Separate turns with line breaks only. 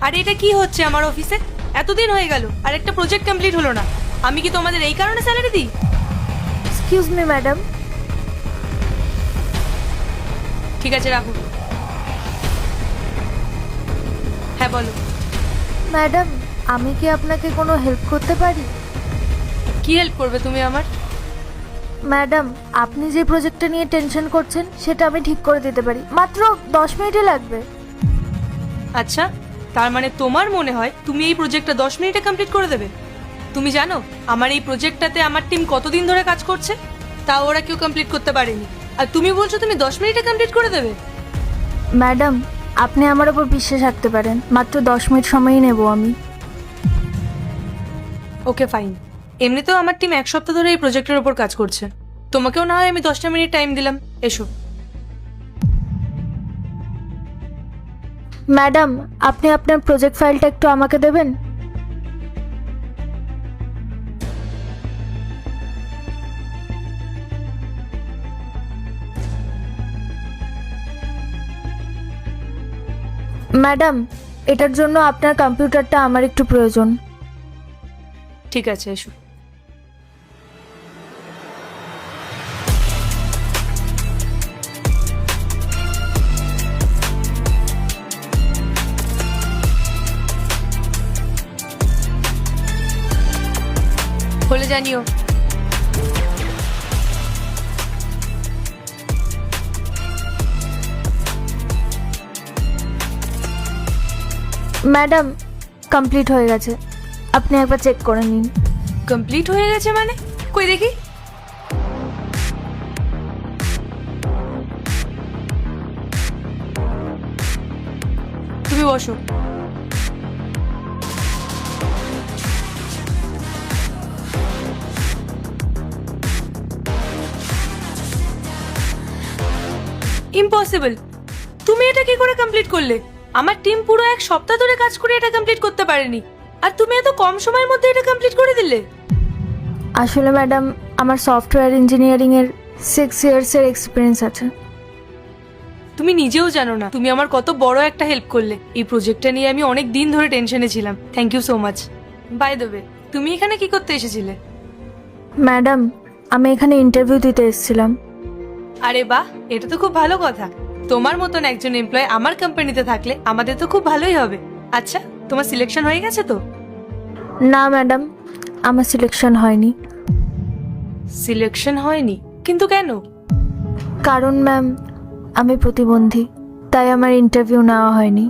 আরে এটা কি হচ্ছে আমার অফিসে? এতদিন হয়ে গেল আর একটা প্রজেক্ট কমপ্লিট হলো না। আমি কি তোমাদের এই কারণে স্যালারি দিই?
Excuse me madam.
ঠিক আছে, রাখো। হ্যাঁ বলো।
ম্যাডাম, আমি কি আপনাকে কোনো হেল্প করতে পারি?
কি হেল্প করবে তুমি আমার?
ম্যাডাম, আপনি যে প্রজেক্টটা নিয়ে টেনশন করছেন সেটা আমি ঠিক করে দিতে পারি, মাত্র 10 মিনিটে লাগবে।
আচ্ছা, তার মানে তোমার মনে হয় তুমি এই প্রজেক্টটা 10 মিনিটে কমপ্লিট করে দেবে? তুমি জানো আমার এই প্রজেক্টটাতে আমার টিম কতদিন ধরে কাজ করছে, তাও ওরা কেউ কমপ্লিট করতে পারেনি। আর তুমি বলছো তুমি 10 মিনিটে কমপ্লিট করে দেবে?
ম্যাডাম, আপনি আমার ওপর বিশ্বাস রাখতে পারেন, মাত্র 10 মিনিট সময়ই নেব আমি।
Okay fine. এমনিতেও আমার টিম 1 সপ্তাহ ধরে এই প্রজেক্টের উপর কাজ করছে। তোমাকেও না হয় আমি 10টা মিনিট টাইম দিলাম, এসো।
ম্যাডাম, আপনি আপনার প্রজেক্ট ফাইলটা একটু আমাকে দেবেন? ম্যাডাম, এটার জন্য আপনার কম্পিউটারটা আমার একটু প্রয়োজন।
ঠিক আছে, এসো। হলে জানিও।
ম্যাডাম, কমপ্লিট হয়ে গেছে, আপনি একবার চেক করে নিন।
কমপ্লিট হয়ে গেছে মানে? কই দেখি। তুমি বসো। ইম্পসিবল! তুমি এটা কি করে কমপ্লিট করলে? আমার টিম পুরো 1 সপ্তাহ ধরে কাজ করে এটা কমপ্লিট করতে পারেনি, আর তুমি এত কম সময়ের মধ্যে এটা কমপ্লিট করে দিলে।
আসলে ম্যাডাম, আমার সফটওয়্যার ইঞ্জিনিয়ারিংয়ের 6 ইয়ার্সের এক্সপিরিয়েন্স আছে।
তুমি নিজেও জানো না তুমি আমার কত বড় একটা হেল্প করলে। এই প্রজেক্টটা নিয়ে আমি অনেক দিন ধরে টেনশনে ছিলাম। Thank you so much. By the way, তুমি এখানে কি করতে এসেছিলে?
ম্যাডাম, আমি এখানে ইন্টারভিউ দিতে এসেছিলাম।
আরে বাহ, এটা তো খুব ভালো কথা। তোমার মতন একজন এমপ্লয় আমার কোম্পানিতে থাকলে আমাদের তো খুব ভালোই হবে। আচ্ছা, তোমার সিলেকশন হয়ে গেছে তো?
না ম্যাডাম, আমার সিলেকশন হয়নি।
সিলেকশন হয়নি? কিন্তু কেন?
কারণ ম্যাম, আমি প্রতিবন্ধী, তাই আমার ইন্টারভিউ নেওয়া হয়নি।